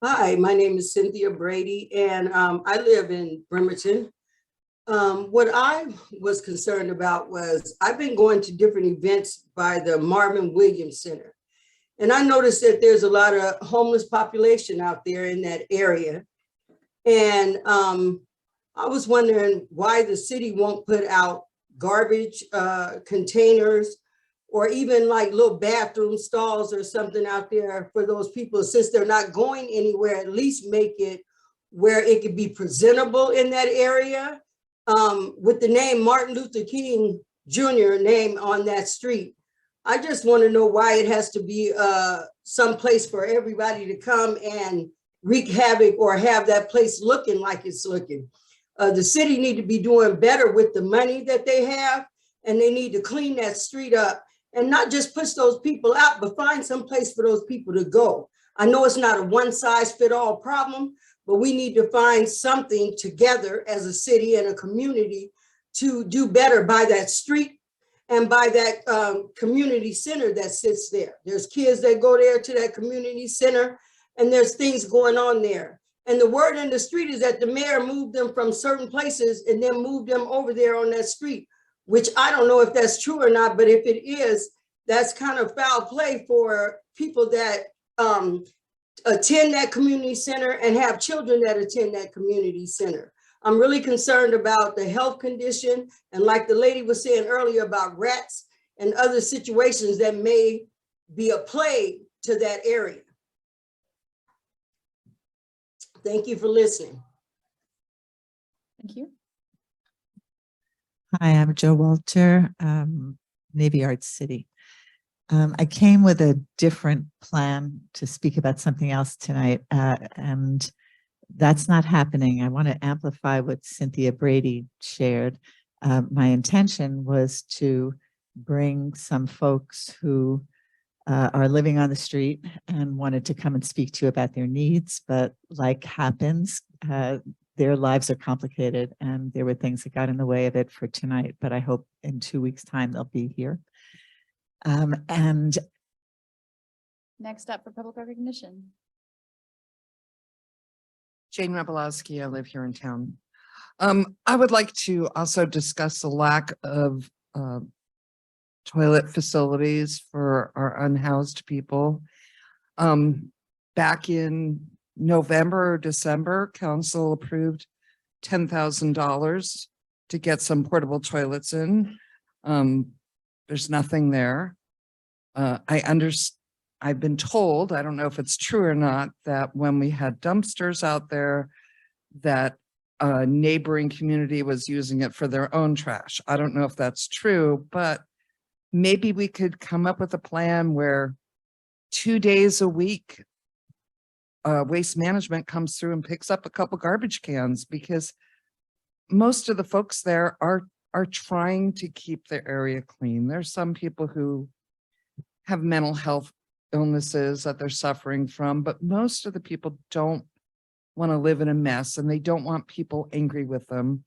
Hi, my name is Cynthia Brady, and I live in Bremerton. What I was concerned about was I've been going to different events by the Marvin Williams Center, and I noticed that there's a lot of homeless population out there in that area. And I was wondering why the city won't put out garbage containers or even like little bathroom stalls or something out there for those people. Since they're not going anywhere, at least make it where it could be presentable in that area. With the name Martin Luther King Jr. name on that street. I just want to know why it has to be some place for everybody to come and wreak havoc or have that place looking like it's looking. The city need to be doing better with the money that they have, and they need to clean that street up and not just push those people out, but find some place for those people to go. I know it's not a one-size-fit-all problem, but we need to find something together as a city and a community to do better by that street and by that community center that sits there. There's kids that go there to that community center, and there's things going on there. And the word in the street is that the mayor moved them from certain places and then moved them over there on that street, which I don't know if that's true or not, but if it is, that's kind of foul play for people that attend that community center and have children that attend that community center. I'm really concerned about the health condition, and like the lady was saying earlier about rats and other situations that may be a plague to that area. Thank you for listening. Thank you. Hi, I'm Joe Walter, Navy Arts City. I came with a different plan to speak about something else tonight, and that's not happening. I want to amplify what Cynthia Brady shared. My intention was to bring some folks who are living on the street and wanted to come and speak to you about their needs, but like happens, their lives are complicated and there were things that got in the way of it for tonight, but I hope in 2 weeks' time they'll be here. And Next up for public recognition. Jane Rabolowski, I live here in town. I would like to also discuss the lack of toilet facilities for our unhoused people. Back in November or December, council approved $10,000 to get some portable toilets in. There's nothing there. I've been told, I don't know if it's true or not, that when we had dumpsters out there, that a neighboring community was using it for their own trash. I don't know if that's true, but maybe we could come up with a plan where 2 days a week, waste management comes through and picks up a couple garbage cans, because most of the folks there are trying to keep their area clean. There's some people who have mental health illnesses that they're suffering from, but most of the people don't want to live in a mess and they don't want people angry with them.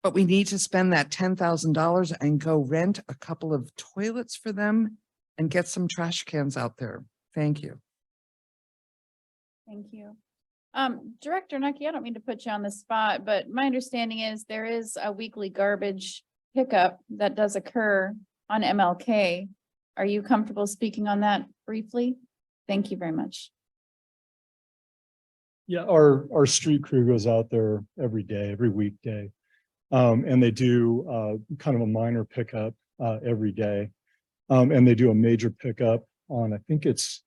But we need to spend that $10,000 and go rent a couple of toilets for them and get some trash cans out there. Thank you. Thank you. Director Nucky, I don't mean to put you on the spot, but my understanding is there is a weekly garbage pickup that does occur on MLK. Are you comfortable speaking on that briefly? Thank you very much. Yeah, our street crew goes out there every day, every weekday. And they do kind of a minor pickup every day. And they do a major pickup on, I think it's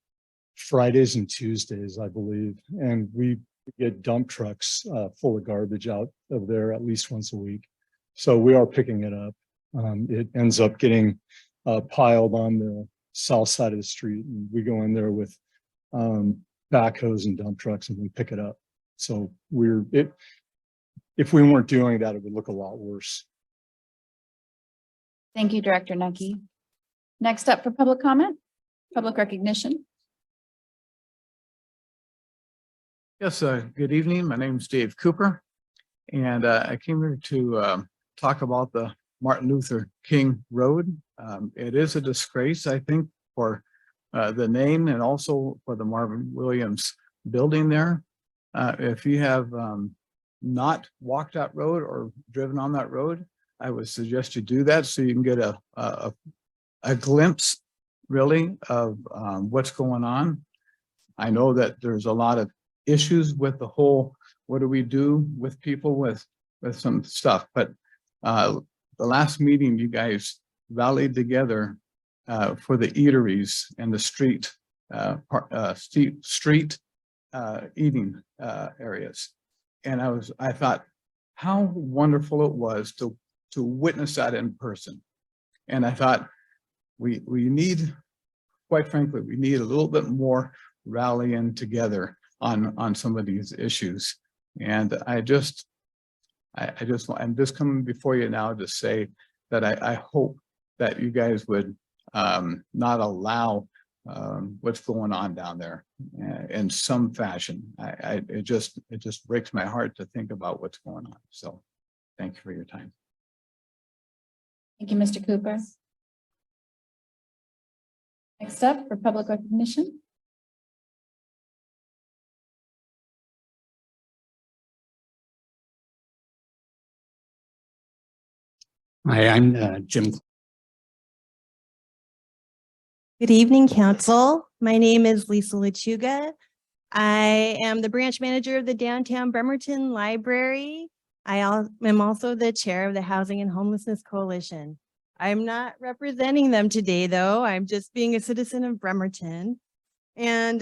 Fridays and Tuesdays, I believe. And we get dump trucks full of garbage out of there at least once a week. So we are picking it up. It ends up getting piled on the south side of the street. And we go in there with backhoes and dump trucks and we pick it up. So if we weren't doing that, it would look a lot worse. Thank you, Director Nucky. Next up for public comment, public recognition. Yes, good evening. My name is Dave Cooper, and I came here to talk about the Martin Luther King Road. It is a disgrace, I think, for the name and also for the Marvin Williams building there. If you have not walked that road or driven on that road, I would suggest you do that so you can get a glimpse really of what's going on. I know that there's a lot of issues with the whole, what do we do with people with some stuff, but the last meeting you guys rallied together for the eateries and the street eating areas. And I thought how wonderful it was to witness that in person. And I thought we need, quite frankly, we need a little bit more rallying together on some of these issues. And I'm just coming before you now to say that I hope that you guys would not allow what's going on down there in some fashion. It just breaks my heart to think about what's going on. So thank you for your time. Thank you, Mr. Cooper. Next up for public recognition. Hi, I'm Jim. Good evening, Council. My name is Lisa Lechuga. I am the branch manager of the Downtown Bremerton Library. I am also the chair of the Housing and Homelessness Coalition. I'm not representing them today, though. I'm just being a citizen of Bremerton. And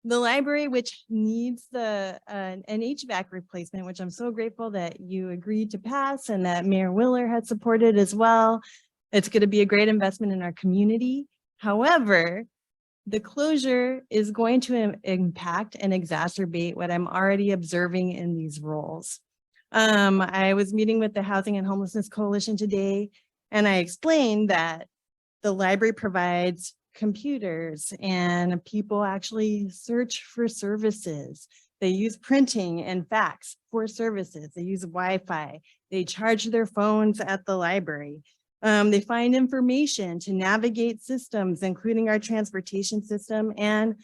the library, which needs an HVAC replacement, which I'm so grateful that you agreed to pass and that Mayor Willer had supported as well. It's going to be a great investment in our community. However, the closure is going to impact and exacerbate what I'm already observing in these roles. I was meeting with the Housing and Homelessness Coalition today, and I explained that the library provides computers and people actually search for services. They use printing and fax for services. They use Wi-Fi. They charge their phones at the library. They find information to navigate systems, including our transportation system. And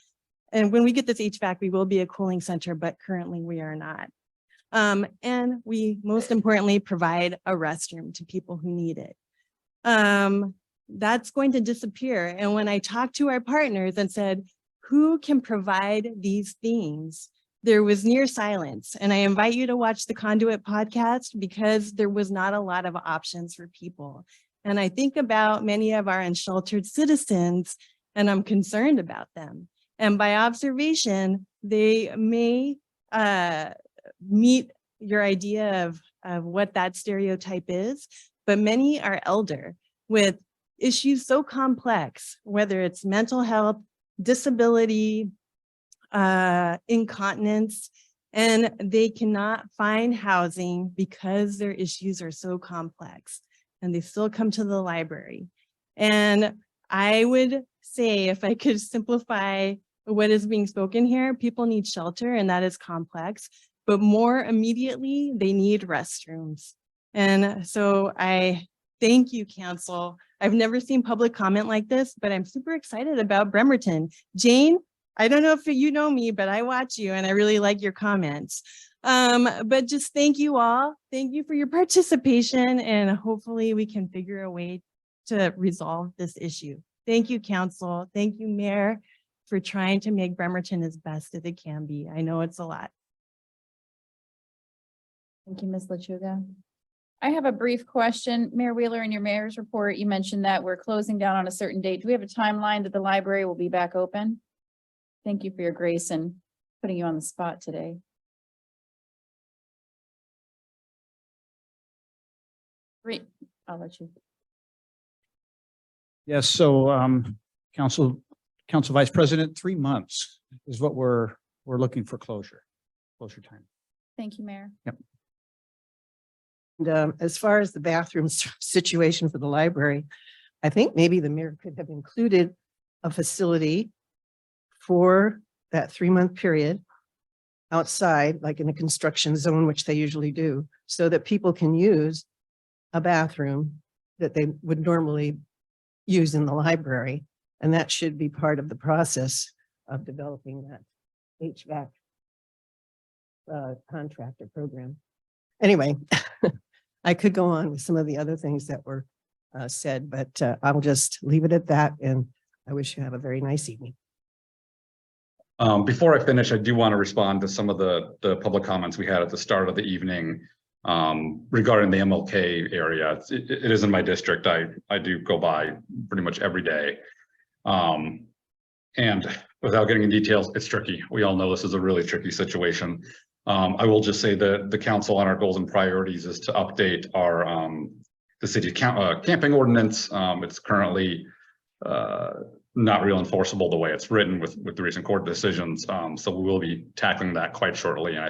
when we get this HVAC, we will be a cooling center, but currently we are not. And we, most importantly, provide a restroom to people who need it. That's going to disappear. And when I talked to our partners and said, who can provide these things? There was near silence. And I invite you to watch the Conduit podcast because there was not a lot of options for people. And I think about many of our unsheltered citizens, and I'm concerned about them. And by observation, they may meet your idea of what that stereotype is, but many are elder with issues so complex, whether it's mental health, disability, incontinence, and they cannot find housing because their issues are so complex, and they still come to the library. And I would say, if I could simplify what is being spoken here, people need shelter, and that is complex, but more immediately, they need restrooms. And so I thank you, Council. I've never seen public comment like this, but I'm super excited about Bremerton. Jane, I don't know if you know me, but I watch you and I really like your comments. But just thank you all. Thank you for your participation, and hopefully we can figure a way to resolve this issue. Thank you, Council. Thank you, Mayor, for trying to make Bremerton as best as it can be. I know it's a lot. Thank you, Ms. Lechuga. I have a brief question. Mayor Wheeler, in your mayor's report, you mentioned that we're closing down on a certain date. Do we have a timeline that the library will be back open? Thank you for your grace and putting you on the spot today. Great, I'll let you. Yes, so Council Vice President, 3 months is what we're looking for closure time. Thank you, Mayor. Yep. And as far as the bathroom situation for the library, I think maybe the mayor could have included a facility for that 3-month period outside, like in a construction zone, which they usually do, so that people can use a bathroom that they would normally use in the library. And that should be part of the process of developing that HVAC contractor program. Anyway, I could go on with some of the other things that were said, but I'll just leave it at that. And I wish you have a very nice evening. Before I finish, I do want to respond to some of the public comments we had at the start of the evening regarding the MLK area. It is in my district. I do go by pretty much every day. And without getting in details, it's tricky. We all know this is a really tricky situation. I will just say that the council on our goals and priorities is to update our the city camping ordinance. It's currently not real enforceable the way it's written with the recent court decisions. So we will be tackling that quite shortly. And